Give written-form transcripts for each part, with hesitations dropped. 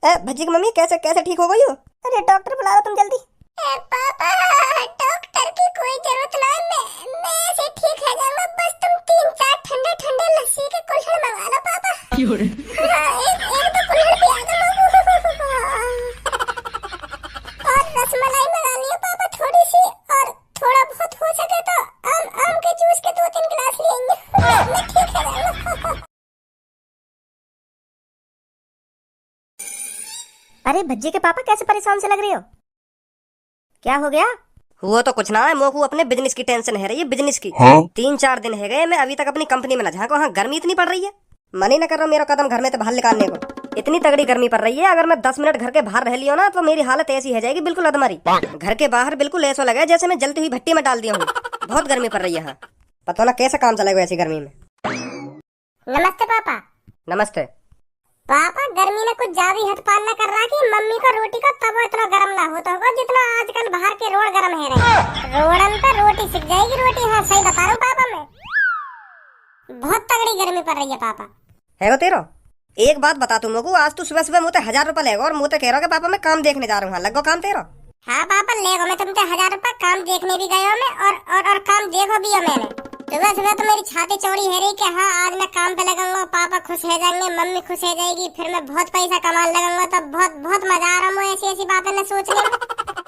भज्जी की मम्मी कैसे कैसे ठीक हो गई हो? अरे डॉक्टर बुला तुम जल्दी। पापा डॉक्टर की कोई जरूरत नहीं, मैं ऐसे ठीक हो जाऊंगा। बस तुम 3-4 ठंडे ठंडे लस्सी के कुल्हड़ मंगा लो पापा। एक दो कुल्हड़ पिला दो और रसमलाई मंगा लियो पापा थोड़ी सी, और थोड़ा बहुत हो सके तो आम के जूस के 2-3 गिलास ले आएंगे। मैं ठीक हो जाऊंगा। अरे भज्जी के पापा कैसे परेशान से लग रही हो? क्या हो गया? वो तो कुछ ना है, मोकू अपने बिजनेस की टेंशन है रही है, बिजनेस की। 3-4 दिन है गए मैं अभी तक अपनी कंपनी में न झांका। वहाँ गर्मी इतनी पड़ रही है, मन ही न कर रहा मेरा कदम घर में से बाहर निकालने को। इतनी तगड़ी गर्मी पड़ रही है, अगर मैं 10 मिनट घर के बाहर रह लियो ना तो मेरी हालत ऐसी हो जाएगी बिल्कुल अधमरी। घर के बाहर बिल्कुल ऐसा लगा जैसे मैं जलती हुई भट्टी में डाल दिया हूँ। बहुत गर्मी पड़ रही है यहाँ, पता ना कैसे काम चलेगा ऐसी गर्मी में। नमस्ते पापा। नमस्ते पापा, गर्मी में कुछ ज्यादा ही हथपाल कर रहा कि मम्मी को रोटी का तवा इतना गर्म ना होता होगा जितना आजकल बाहर के रोड गर्म है रहे। रोडन पे रोटी सिक जाएगी रोटी। हाँ सही बता रहा हूँ पापा, मैं बहुत तगड़ी गर्मी पड़ रही है पापा। है वो तेरा? एक बात बता तू मोकू, आज तू सुबह सुबह मुझे 1000 रुपए लेगा और मुझे कह रहा कि पापा मैं काम देखने जा रहा हूँ। लगो काम तेरा? हाँ पापा लेगा, मैं तुमसे 1000 रुपए काम देखने भी गया मैं और काम देखो भी मैंने। सुबह सुबह तो मेरी छाती चौड़ी है रही कि हाँ आज मैं काम पे लगाऊंगा, पापा खुश हो जाएंगे, मम्मी खुश हो जाएगी, फिर मैं बहुत पैसा कमाने लगाऊंगा। तो बहुत मजा आ रहा है ऐसी बातें मैं सोचने में।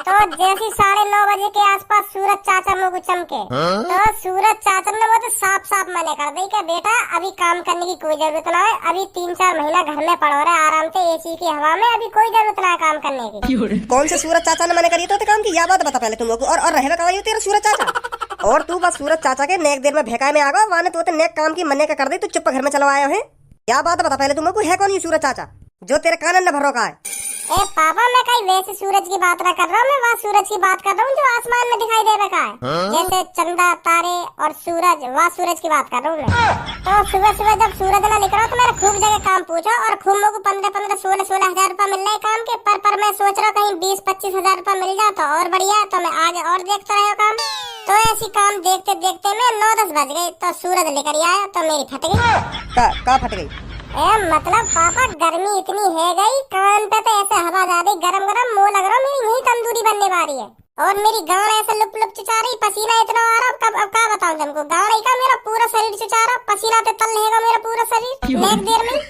तो जैसे 9:30 बजे के आसपास सूरज चाचा मुझे चमके तो सूरज चाचा ने मुझे साफ मना कर दी कि बेटा अभी काम करने की कोई जरूरत ना है, अभी 3-4 महीना घर में पड़ो रहे आराम से एसी की हवा में, अभी कोई जरूरत ना है काम करने की। कौन से सूरज चाचा ने मना करी तो काम की? या बात बता पहले तुम लोग। और रहेगा कहाँ तेरा सूरज चाचा? और तू बस सूरज चाचा के नेक देर में भेकाए में आ गया, वाने तो नेक काम की मन्ने का कर दी, तू चुप घर में चलो आया है। क्या बात बता पहले तुम लोग, है कौन ये सूरज चाचा जो तेरे कानन न भरो का है? ए पापा, मैं कहीं वैसे सूरज की बात ना कर रहा हूँ, मैं वहाँ सूरज की बात कर रहा हूँ जो आसमान में दिखाई दे रखा है। जैसे चंदा तारे और सूरज, वहाँ सूरज की बात कर रहा हूँ मैं। तो सुबह सुबह जब सूरज ना निकला तो मैंने खूब जगह काम पूछा और खूब लोगों को 15-15, 16-16 हजार रुपए मिल रहे काम के। पर मैं सोच रहा कहीं 20-25 हजार रुपए मिल जाए तो और बढ़िया। तो मैं आगे और देखता रहा काम। तो ऐसी काम देखते देखते मैं 9-10 बज गई तो सूरज लेकर आया तो मेरी फट गई। का फट गई? मतलब पापा गर्मी इतनी है गई, कान पे तो ऐसे हवा जा रही गरम मुंह लग रहा मेरी यही तंदूरी बनने वाली है। और मेरी गांड ऐसे लुप चुचा रही, पसीना इतना आ रहा। अब क्या बताऊं तुमको, गांड का मेरा पूरा शरीर चुचा रहा, पसीना तो तल रहेगा मेरा पूरा शरीर एक देर में।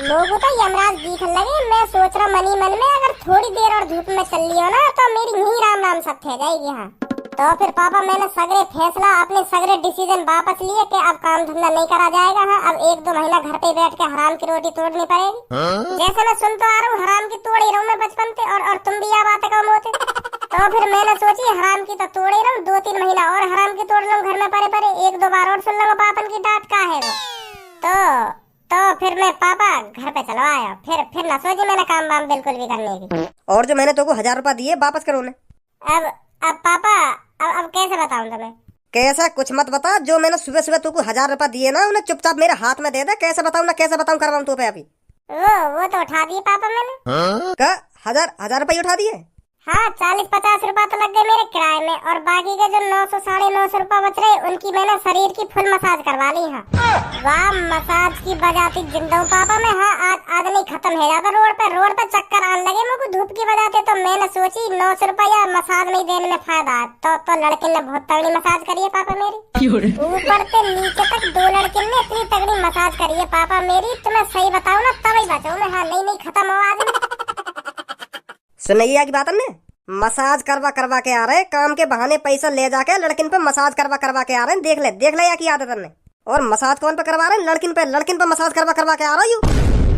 लोगों को यमराज दिखने लगे। मैं सोच रहा मनी मन में अगर थोड़ी देर और धूप में चल लियो ना तो मेरी यही राम सब थे जाएगी। हाँ तो फिर पापा मैंने सगरे फैसला, अपने सगरे डिसीजन वापस लिए कि अब काम धंधा नहीं करा जाएगा। हाँ अब 1-2 महीना घर पे बैठ के हराम की रोटी तोड़नी पड़ेगी। जैसे मैं सुन तो आ रहा हूँ हराम की तोड़ ही रहा हूँ मैं बचपन से, और तुम भी यह बातें कम होते। तो फिर मैंने सोची हराम की तो तोड़ ही रहा हूँ, 2-3 महीना और हराम की तोड़ लूँ घर में परे 1-2 बार और सुन लूंगा पापन की डांट का है वो। तो फिर मैं पापा घर पे चलो आया। फिर ना सोची मैंने काम वाम बिल्कुल भी करने की। और जो मैंने तुमको 1000 रुपए दिए वापस करो ने। अब पापा अब कैसे बताऊं तुम्हें? कैसा कुछ मत बता, जो मैंने सुबह सुबह तुमको 1000 रुपए दिए ना उन्हें चुपचाप मेरे हाथ में दे दे। कैसे बताऊं ना कैसे बताऊं, कर रहा हूं तो पे अभी। वो तो उठा दिए पापा मैंने। का 1000 रुपए उठा दिए? हाँ 40-50 रुपए तो लग गए मेरे किराए में, और बाकी के जो 900-950 रुपए बच रहे उनकी मैंने शरीर की फुल मसाज करवा ली। हाँ वाह मसाज की बजाती जिंदा हूँ पापा मैं। हाँ आज नहीं खत्म है जाता रोड पे चक्कर आने लगे मुझे धूप की वजह से। तो मैंने सोची 900 रुपया मसाज नहीं देने में फायदा है। तो लड़के ने बहुत तगड़ी मसाज करी है पापा मेरी, ऊपर से नीचे तक 2 लड़के ने इतनी तगड़ी मसाज करी है पापा मेरी। तो मैं सही बताऊँ ना तभी बचाऊ मैं। हाँ नहीं खत्म हो आज। सुनैया की बात हमने मसाज करवा के आ रहे, काम के बहाने पैसा ले जाके लड़किन पे मसाज करवा के आ रहे हैं। देख ले या की आदत ने। और मसाज कौन पे करवा रहे हैं? लड़किन पे मसाज करवा के आ रहा हूँ।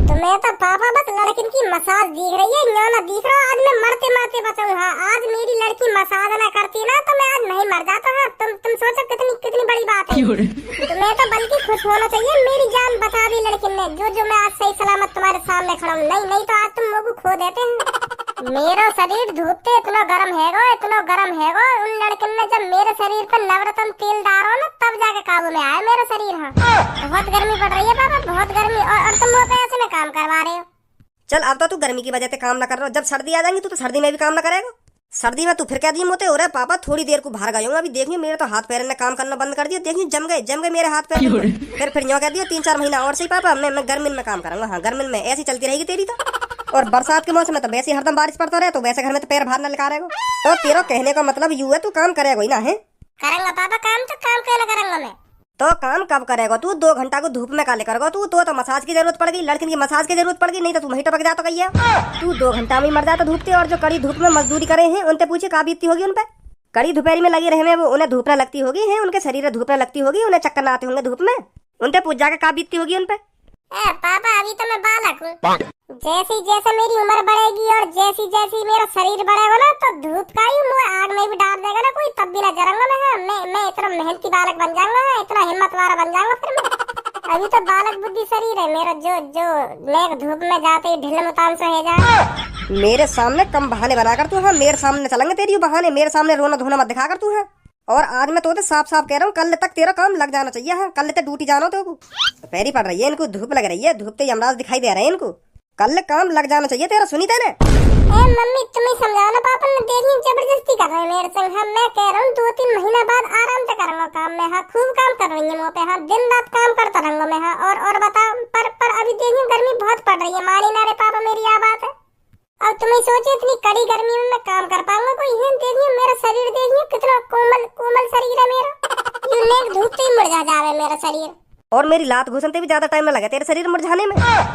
तो मैं तो पापा बस लड़किन की मसाज दिख रही है, ना दिख रहा। आज मैं मरते बचाऊं। हाँ आज मेरी लड़की मसाज ना करती ना तो मैं आज नहीं मर जाता। हाँ तुम सोचो कितनी बड़ी बात है। तो मैं तो बल्कि खुश होना चाहिए, मेरी जान बचा दी लड़किन ने, जो मैं आज सही सलामत तुम्हारे सामने खड़ा हूँ। नहीं तो आज तुम लोग खो देते हैं। मेरा शरीर धूप पे इतना गर्म है उन लड़किन ने जब मेरे शरीर पर नवरत्न तेल डालो ना तब जाके काबू में आया मेरा शरीर। हाँ बहुत गर्मी पड़ रही है पापा, बहुत गर्मी। और तुम लोग ऐसे में काम करवा रहे हो। चल अब तो तू गर्मी की वजह से काम ना कर रहा हो, जब सर्दी आ जाएंगी तो सर्दी में भी काम ना करेगा। सर्दी में तू फिर क्या दिए मोते हो रहा है पापा? थोड़ी देर को बाहर गए अभी देखिए मेरे तो हाथ पैर ने काम करना बंद कर दिया। देखिए जम गए मेरे हाथ पैर। फिर यूँ कह दिया 3-4 महीना और सही पापा मैं गर्मी में काम करूंगा। हाँ गर्मी में ऐसी चलती रहेगी तेरी तो। और बरसात के मौसम में तो वैसे ही हरदम बारिश पड़ता रहे, तो वैसे घर में तो पैर बाहर न लगा रहेगा। तो तेरा कहने का मतलब यू है तू काम करेगा ही ना है? करूंगा पापा काम, तो काम क्यों ना करूंगा मैं? तो काम कब करेगा तू? 2 घंटा को धूप में काले करेगा तू? तो मसाज की जरूरत पड़ गई, लड़किन की मसाज की जरूरत पड़ गई, नहीं तो तू वहीं टपक जाता कहिए। तू 2 घंटा में मर जाता धूप से। और जो कड़ी धूप में मजदूरी करे हैं उनसे पूछे का बीतती होगी उन पे। कड़ी दोपहरी में लगी रहे वो, उन्हें धूप न लगती होगी है, उनके शरीर में धूप न लगती होगी, उन्हें चक्कर न आते होंगे धूप में, उनसे पूछ जाकर का बीतती होगी उन पे। पापा अभी तो मैं बालक हूँ, जैसे जैसे मेरी उम्र बढ़ेगी और जैसी जैसी मेरा शरीर बढ़ेगा ना, तो धूप का ही मुँह आग में भी डाल देगा ना कोई, तब भी ना जरूंगा मैं। हाँ, मैं इतना मेहनती बालक बन जाऊंगा, इतना हिम्मत वाला बन जाऊंगा फिर मैं। अभी तो बालक बुद्धि शरीर है मेरा, जो मैं धूप में जाते ही ढिल मुतान से हो जाए। मेरे सामने कम बहाने बनाकर तू है, मेरे सामने चलेंगे तेरी बहाने, मेरे सामने रोना धोना मत दिखा कर तू है। और आज मैं तो साफ साफ कह रहा हूँ, कल तक तेरा काम लग जाना चाहिए। हाँ, कल तक ड्यूटी जाना तो पैरी पड़ रही है इनको, धूप लग रही है, धूप से यमराज दिखाई दे रहे हैं इनको, कल काम लग जाना चाहिए तेरा। सुनी तेने? मम्मी तुम्हें समझाओ ना, पापा ने देखी जबरदस्ती कर रहे हैं मेरे संग। हाँ, मैं कह रहा हूँ 2-3 महीना बाद आराम से करूंगा काम में। हाँ, खूब काम कर रही है मुँह पे। हाँ, दिन रात काम करता रहूंगा मैं। हाँ, और बताओ, पर अभी देखिए गर्मी बहुत पड़ रही है, मानी ना रे पापा मेरी क्या बात है। अब तुम्हें सोचिए इतनी कड़ी गर्मी में मैं काम कर पाऊंगा कोई? है देखिए मेरा शरीर, देखिए कितना कोमल कोमल शरीर है मेरा, यूं नेक धूप से ही मुरझा जावे मेरा शरीर। और मेरी लात घुसनते भी ज्यादा टाइम न लगे तेरे शरीर मुरझाने में।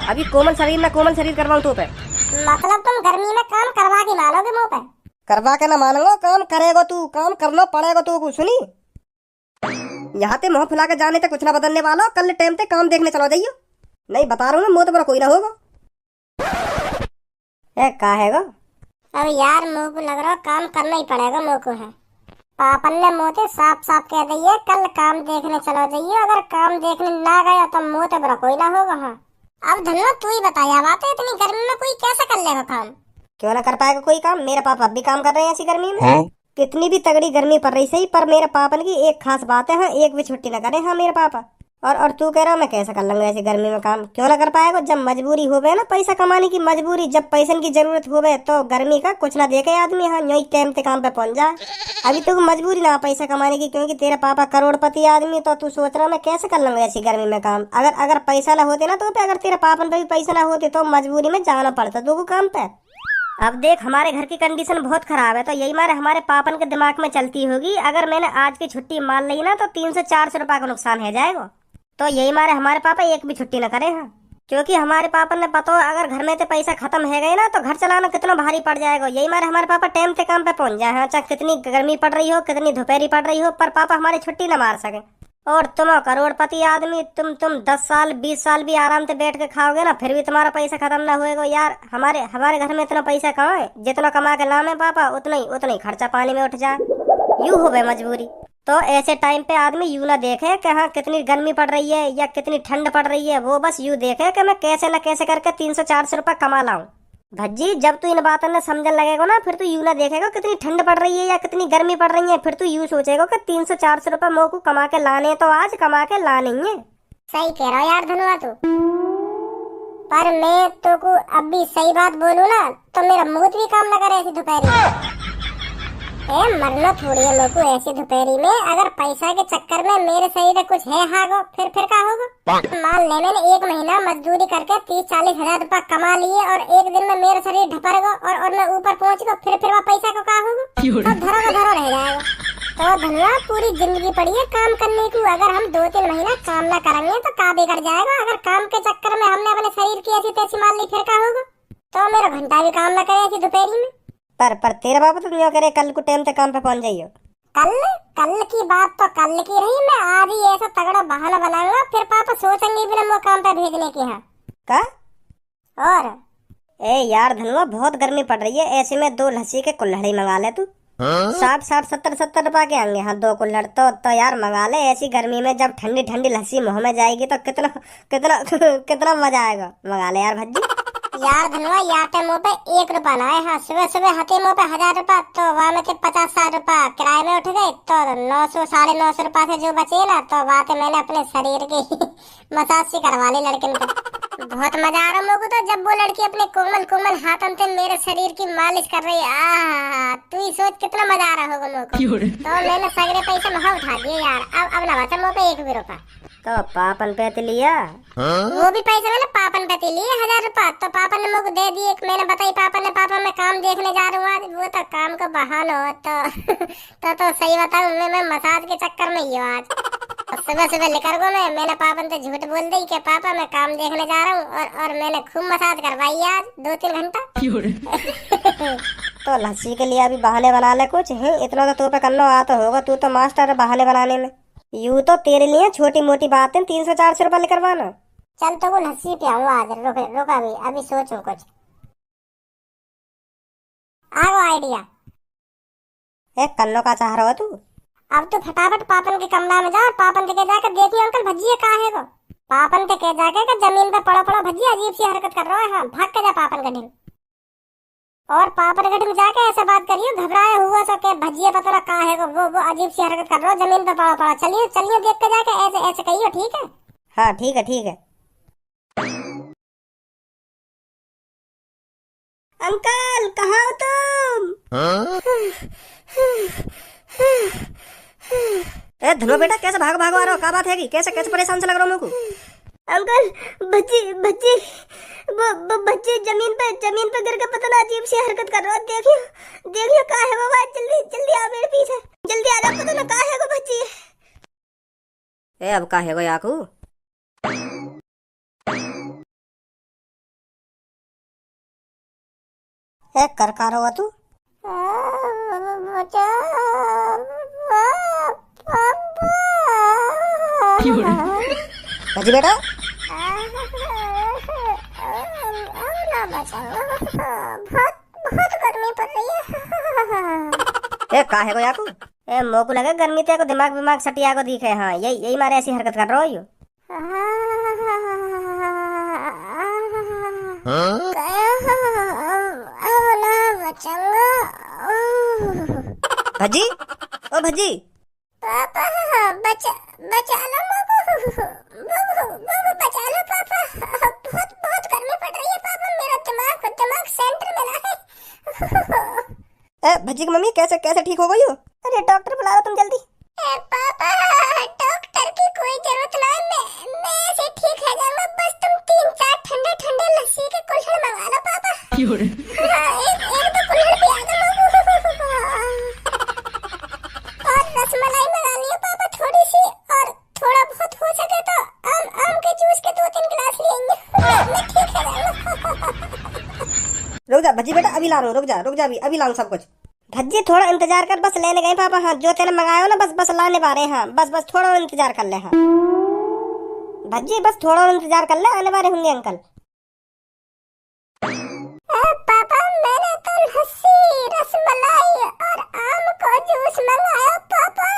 अभी कोमल शरीर ना कोमल शरीर करवाऊं तो पे। मतलब तुम गर्मी में काम करवा के मानोगे मुँह पे? करवा के ना मानूंगा, काम करेगा तू, काम करना पड़ेगा तू। सुनी, यहाँ ते मुँह फुला के जाने तक कुछ ना बदलने वाला, कल टाइम ते काम देखने चलो जाइयो। नहीं बता रहा हूँ मैं, मुँह तो बड़ा कोई ना होगा। का हैगा? अब यार मुँह को लग रहा काम करना ही पड़ेगा मुँह को। है पापन ने मुँह से साफ साफ कह दी है कल काम देखने चलो जाइए, अगर काम देखने ना गया तो मुँह तो बड़ा कोई ना होगा। हाँ, अब धन्ना तू ही बताया बात है, इतनी गर्मी में कोई कैसे कर लेगा काम? क्यों ना कर पाएगा कोई काम? मेरे पापा अब भी काम कर रहे हैं ऐसी गर्मी में। हाँ? कितनी भी तगड़ी गर्मी पड़ रही सही, पर मेरे पापन की एक खास बात है, हाँ, एक भी छुट्टी न करे। हाँ मेरे पापा। और तू कह रहा मैं कैसे कर लूंगा ऐसी गर्मी में काम? क्यों ना कर पाएगा? जब मजबूरी होवे ना, पैसा कमाने की मजबूरी, जब पैसन की जरूरत होवे तो गर्मी का कुछ ना देखे आदमी। हाँ, यही टाइम पे काम पे पहुंच जाए। अभी तो मजबूरी ना पैसा कमाने की, क्योंकि तेरे पापा करोड़पति आदमी, तो तू सोच रहा मैं कैसे कर लूंगा ऐसी गर्मी में काम? अगर पैसा ना होते ना तो पे, अगर तेरे पापन पे भी पैसा ना होते तो मजबूरी में जाना पड़ता तो काम पे। अब देख हमारे घर की कंडीशन बहुत खराब है, तो यही मारे हमारे पापन के दिमाग में चलती होगी, अगर मैंने आज की छुट्टी मान ली ना तो 300-400 रुपए का नुकसान हो जाएगा। तो यही मारे हमारे पापा एक भी छुट्टी न करे। हाँ, क्योंकि हमारे पापा ने पता हो अगर घर में से पैसा खत्म है गए ना तो घर चलाना कितना भारी पड़ जाएगा। यही मारे हमारे पापा टाइम से काम पे पहुंच जाए। हाँ, चाहे कितनी गर्मी पड़ रही हो, कितनी दोपहरी पड़ रही हो, पर पापा हमारी छुट्टी न मार सके। और तुम करोड़पति आदमी, तुम 10 साल 20 साल भी आराम से बैठ के खाओगे ना, फिर भी तुम्हारा पैसा खत्म ना होएगा। यार हमारे घर में इतना पैसा कहाँ है? जितना कमा के लामे पापा उतना ही खर्चा पानी में उठ जाए। यूं हो गए मजबूरी। तो ऐसे टाइम पे आदमी यूं ना देखे कि हाँ कितनी गर्मी पड़ रही है या कितनी ठंड पड़ रही है, वो बस यूं देखे कि मैं कैसे न कैसे करके 300-400 रुपए कमा लाऊं। भज्जी, जब तू इन बातों ने समझने लगेगा ना, फिर तू यूं ना देखेगा कितनी ठंड पड़ रही है या कितनी गर्मी पड़ रही है, फिर तू यूं सोचेगा कि 300-400 रुपए मोह को कमा के लाने, तो आज कमा के लाने है। सही कह रहा यार धनुआ तू, पर मैं तो को अभी सही बात बोलूं ना तो मेरा मुंह भी काम न करे ऐसी दोपहरी। मरना थोड़ी है लोगों ऐसी दोपहरी में। अगर पैसा के चक्कर में मेरे शरीर में कुछ है हागो, फिर क्या होगा? मान ले मैंने 1 महीना मजदूरी करके 30-40 हजार रुपए कमा लिए और एक दिन में मेरा शरीर ढपरेगा और मैं ऊपर पहुंच गया, फिर वह पैसा को क्या होगा? तो धरो का धरो रह जाएगा। तो धनिया पूरी जिंदगी पड़ी है काम करने की, अगर हम 2-3 महीना काम न करेंगे तो का बिगड़ जाएगा? अगर काम के चक्कर में हमने अपने शरीर की ऐसी तैसी मान ली, फिर क्या होगा? तो मेरा घंटा भी काम न करे ऐसी दोपहरी में। पर तेरे बाबा तो क्यों करे कल को टाइम पे काम पे पहुंच जाइयो? कल की बात तो कल की रही, मैं आज ही ऐसा तगड़ा बहाना बनाऊंगा, फिर पापा सोचेंगे भी ना वो काम पे भेजने की। है का? और ए यार धनुआ, बहुत गर्मी पड़ रही है, ऐसे में 2 लस्सी के कुल्हड़ी मंगा ले तू। 60-60, 70-70 रुपए के आएंगे। हाँ, 2 कुल्हड़ तो यार मंगा ले। ऐसी गर्मी में जब ठंडी ठंडी लस्सी मुंह में जाएगी तो कितना कितना कितना मजा आएगा। मंगा ले यार भज्जी। यार धनुआ, याते मुँह पे 1 रुपया ना है। हाँ, सुबह सुबह हते मुँह पे 1000 रुपया, तो वहाँ में 50-60 रुपया किराए में उठ गए, तो 900-950 रुपया से जो बचे ना, तो वहाँ मैंने अपने शरीर की मसाज सी करवा ली लड़किन को। बहुत मजा आ रहा मुझको तो, जब वो लड़की अपने कोमल कोमल हाथों से मेरे शरीर की मालिश कर रही है। तू ही सोच कितना मजा आ रहा होगा मुझको। तो मैंने सगरे पैसे वहाँ उठा दिए यार। अब ना बचा मुँह पे 1 भी रुपया। तो पापन पे तो लिया। वो भी पैसे मैंने पापन पे ते लिए 1000 रुपया। तो पापन ने मुझे दे दिए। मैंने बताई पापन ने, पापा मैं काम देखने जा रहा हूँ आज। वो तो काम का बहाना हो तो सही बताऊं मैं मसाज के चक्कर में ही हूँ आज। सुबह सुबह लेकर गो मैंने पापन से झूठ बोल दी कि पापा मैं काम देखने जा रहा हूँ, और मैंने खूब मसाज करवाई आज 2-3 घंटा। तो लस्सी के लिए अभी बहाने बना ले कुछ है। इतना तो तू पे करना आता होगा, तू तो मास्टर है बहाने बनाने में। यूं तो तेरे लिए छोटी मोटी बातें 300-400 रुपए लेकर। चल तो वो लस्सी पियाऊँ आज। रुक अभी सोचूं कुछ। आगो आइडिया। एक कन्नो का चाह रहा हो तू। अब तो फटाफट पापन के कमरा में जा और पापन के जाकर देखिए अंकल भजिए कहाँ है। को पापन के कह जाके कि जमीन पे पड़ा पड़ा भजिए अजीब सी हरकत कर रहा है। हाँ भाग के जा पापन का ढिल। और पापन के ढिल जाके ऐसे बात करियो घबराया हुआ सा के भजिए पता ना कहाँ है। वो अजीब सी हरकत कर रहा है जमीन पे पड़ा पड़ा। चलिए देख के जाके ऐसे ऐसे कहियो, ठीक है। हाँ ठीक है ठीक है। अंकल कहाँ हो तुम? ए धनो बेटा कैसे भाग भागो आ रहा हो? क्या बात है कि कैसे कैसे परेशान से लग रहा हूँ मेरे को? अंकल बच्चे जमीन पे गिर के पता ना अजीब सी हरकत कर रहा है। देखियो कहाँ है वो बात। जल्दी आ मेरे पीछे। जल्दी आ जा, पता ना कहाँ है वो बच्ची। ए अब का है गो याकू? ए कर रहा तू? भजी बेटा बहुत गर्मी पड़ रही है। ए का है गो याकू? ए मोकू लगे गर्मी ते को दिमाग सटिया को दिखे। हाँ यही मारे ऐसी हरकत कर रहा हो यू। भजी ओ भजी पापा बचा लो बचा लो पापा। बहुत गर्मी पड़ रही है पापा। मेरा दिमाग सेंटर में ना है। ए भजी की मम्मी कैसे कैसे ठीक हो गई हो? अरे डॉक्टर बुला लो तुम जल्दी। पापा डॉक्टर की कोई जरूरत नहीं। मैं ऐसे ठीक है जाऊंगा। बस तुम 3-4 ठंडे लस्सी के कुल्हड़ मंगा लो पापा। एक दो कुल्हड़ पिया दो। और रसमलाई मंगानी है पापा थोड़ी सी। और थोड़ा बहुत हो सके तो आम के जूस के 2-3 गिलास लेंगे। मैं ठीक है जाऊंगा। रुक जा भजी बेटा अभी ला रहा हूँ। रुक जा अभी लाऊं सब कुछ। भज्जी थोड़ा इंतजार कर, बस लेने गए पापा। हाँ जो तेने मंगाया हो ना बस लाने वाले। हाँ बस थोड़ा और इंतजार कर ले। हाँ भज्जी बस थोड़ा और इंतजार कर ले, आने वाले होंगे अंकल। पापा मैंने तो लस्सी रसमलाई और आम का जूस मंगाया पापा।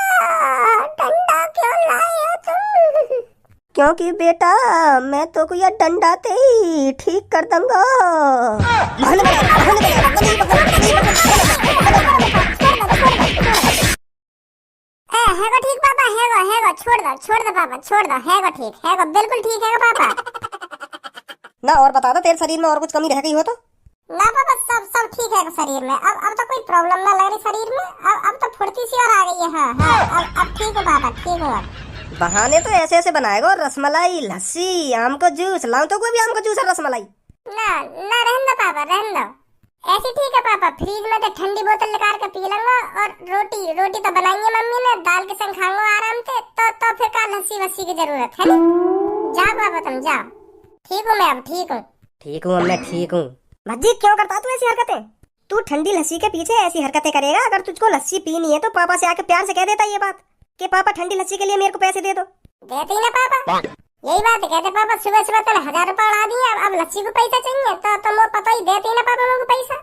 ठंडा क्यों लाए हो तुम? क्योंकि बेटा मैं तो को यह डंडा ते ही ठीक कर दूंगा। हैगो ठीक पापा। हैगो छोड़ दो पापा। छोड़ दो। हैगो ठीक हैगो बिल्कुल ठीक है पापा। ना और बता दो तेरे शरीर में और कुछ कमी रह गई हो तो? ना पापा सब ठीक है शरीर में। अब तो कोई प्रॉब्लम ना लग रही शरीर में। अब तो फुर्ती सी और आ गई है। हाँ अब ठीक हो पापा ठीक हो। बहाने तो ऐसे ऐसे बनाएगा। रसमलाई लस्सी आम का जूस लाऊं तो कोई भी आम का जूस और रसमलाई? ना रहने दो पापा रहने दो। ऐसी ठीक है पापा। फ्रीज में तो ठंडी बोतल निकाल के पी लूंगा। और रोटी तो बनाई है मम्मी ने, दाल के संग खाऊंगा आराम से। तो फिर का लस्सी वस्सी की जरूरत है नहीं। जाओ पापा तुम जाओ। ठीक हूँ मैं अब ठीक हूँ। ठीक हूँ मैं ठीक हूँ। भज्जी क्यों करता तू ऐसी हरकतें? तू ठंडी लस्सी के पीछे ऐसी हरकतें करेगा? अगर तुझको लस्सी पीनी है तो पापा से आके प्यार से कह देता ये बात कि पापा ठंडी लस्सी के लिए मेरे को पैसे दे दो। देते ही ना पापा। यही बात कहते पापा। सुबह तक 1000 रुपया उड़ा दिए। अब लस्सी को पैसा चाहिए तो वो पता ही देते ही ना पापा मेरे को पैसा।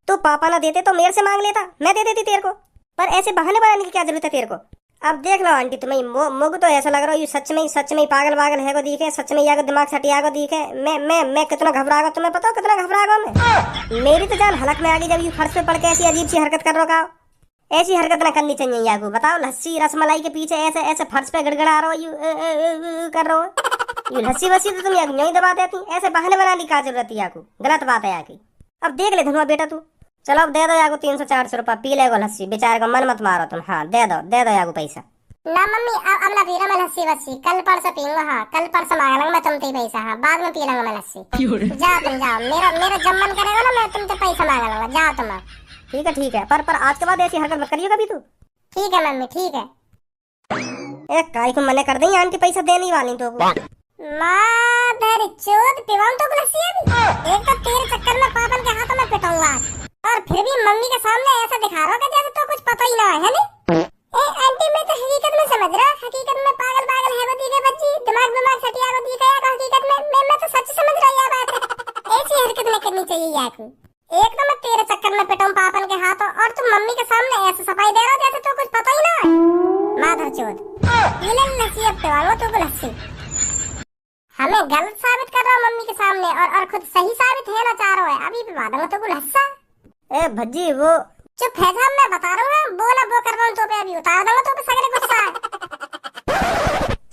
तो पापा ना देते तो मेरे से मांग लेता, मैं दे देती तेरे को। पर ऐसे बहाने बनाने की क्या जरूरत है तेरे को? अब देख लो आंटी तुम्हें मुझे तो ऐसा लग रहा है ये सच में पागल है को दिखे। सच में या को दिमाग सटिया को दिखे। मैं कितना घबरा गया तुम्हें पता हो? कितना घबरा गया मैं। मेरी तो जान हलक में आ गई जब ये फर्श पे पड़ के ऐसी अजीब सी हरकत कर रहा हो। ऐसी हरकत ना करनी चाहिए याकू। बताओ लस्सी रसमलाई के पीछे ऐसे फर्श पे गड़गड़ा रहा हो यू कर रहा हो। ये लस्सी वस्सी तो तुम याकू नहीं दबा देती। ऐसे बहाने बनाने की क्या जरूरत है याकू? गलत बात है याकी। अब देख ले धनुआ बेटा तू। चलो अब दे दो याकू 300-400 रुपया। पी लेगो लस्सी। बेचारे को मन मत मारो तुम। हाँ दे दो याकू पैसा। ना मम्मी अब ना पी रहा मैं लस्सी वस्सी, कल परसों पीऊंगा। हाँ कल परसों मांग लूंगा मैं तुमसे पैसा। हाँ बाद में पी लूंगा मैं लस्सी। जाओ तुम जाओ, मेरा मेरा जब मन करेगा ना मैं तुमसे पैसा मांग लूंगा। जाओ तुम। ठीक है, पर आज के बाद ऐसी हरकत मत करियो कभी तू। ठीक है मम्मी ठीक है। ए काई को मने कर दई आंटी पैसा देने वाली तो माधर चोद पिवाऊं तो लस्सी अभी। एक तो तेरे चक्कर में पापन के हाथों में पिटाऊंगा और फिर भी मम्मी के सामने ऐसा दिखा रहा हो जैसे तो कुछ पता ही ना है ना। ए आंटी मैं तो हकीकत में समझ रहा, हकीकत में पागल पागल है बती के बच्ची, दिमाग सटिया को दी गया। हकीकत में मैं तो सच समझ रहा ये बात है। ऐसी हरकत नहीं करनी चाहिए यार को। एक तो मैं तेरे चक्कर में पिटाऊं पापन के हाथों और तुम मम्मी के सामने ऐसे सफाई दे रहा हो जैसे तो कुछ पता ही ना है। माधर चोद ये ले लस्सी अब पिवाऊंगा तो लस्सी। हमें गलत साबित कर रहा मम्मी के सामने और खुद सही साबित है ना चाह रहा है। अभी पिवा दूंगा तो लस्सा। ए भज्जी वो चुप है साहब, मैं बता रहा हूँ बोला वो कर रहा हूँ तो पे अभी उतार दूंगा तो पे सगरे गुस्सा।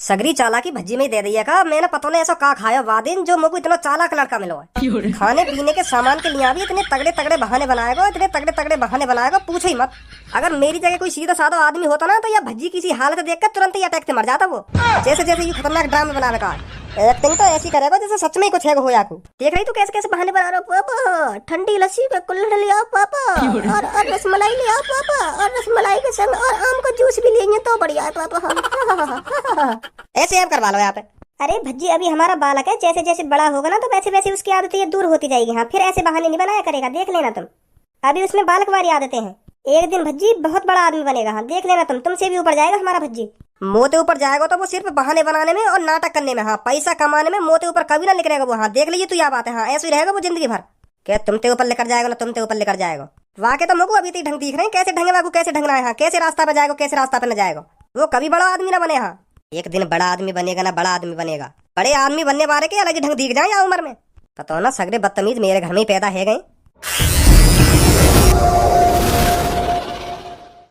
सगरी चालाकी भज्जी में ही दे दिया का। मैंने पता नहीं ऐसा का खाया वादिन जो मुझको इतना चालाक लड़का मिला है। खाने पीने के सामान के लिए भी इतने तगड़े तगड़े बहाने बनाएगा, इतने तगड़े तगड़े बहाने बनाएगा पूछो ही मत। अगर मेरी जगह कोई सीधा साधा आदमी होता ना तो यह भज्जी किसी हालत देखकर तुरंत ही अटैक से मर जाता वो। जैसे जैसे ये खतरनाक ड्रामा बनाने का एक्टिंग तो ऐसी करेगा जैसे सच में ही कुछ है हो या को। देख रही तू कैसे कैसे बहाने बना रहा पापा। ठंडी लस्सी का कुल्हड़ ले आओ पापा और रसमलाई ले आओ पापा और रसमलाई के संग और आम का जूस भी लेंगे तो बढ़िया है पापा। ऐसे ऐप करवा लो यहाँ पे। अरे भज्जी अभी हमारा बालक है, जैसे जैसे बड़ा होगा ना तो वैसे वैसे उसकी आदतें ये दूर होती जाएगी। हाँ फिर ऐसे बहाने नहीं बनाया करेगा, देख लेना तुम। अभी उसमें बालक वाली आदतें हैं, एक दिन भज्जी बहुत बड़ा आदमी बनेगा। हाँ देख लेना तुम, तुमसे भी ऊपर जाएगा हमारा भज्जी। मोते ऊपर जाएगा तो वो सिर्फ बहाने बनाने में और नाटक करने में। हाँ पैसा कमाने में मोते ऊपर कभी ना निकलेगा वो। हाँ देख लीजिए तू यह बात है। हाँ ऐसे ही रहेगा वो जिंदगी भर। क्या तुमते ऊपर लेकर जाएगा ना तुमते ऊपर लेकर जाएगा। वाके तो मुझको अभी तक ढंग दिख रहे हैं कैसे ढंगे वाकू कैसे ढंगना है। हाँ कैसे रास्ता पे जाएगा कैसे रास्ता पे न जाएगा। वो कभी बड़ा आदमी ना बने। हाँ एक दिन बड़ा आदमी बनेगा ना बड़ा आदमी बनेगा। बड़े आदमी बनने वाले के अलग ही ढंग दिख जाए या उम्र में। पता ना सगरे बदतमीज मेरे घर में ही पैदा है गए।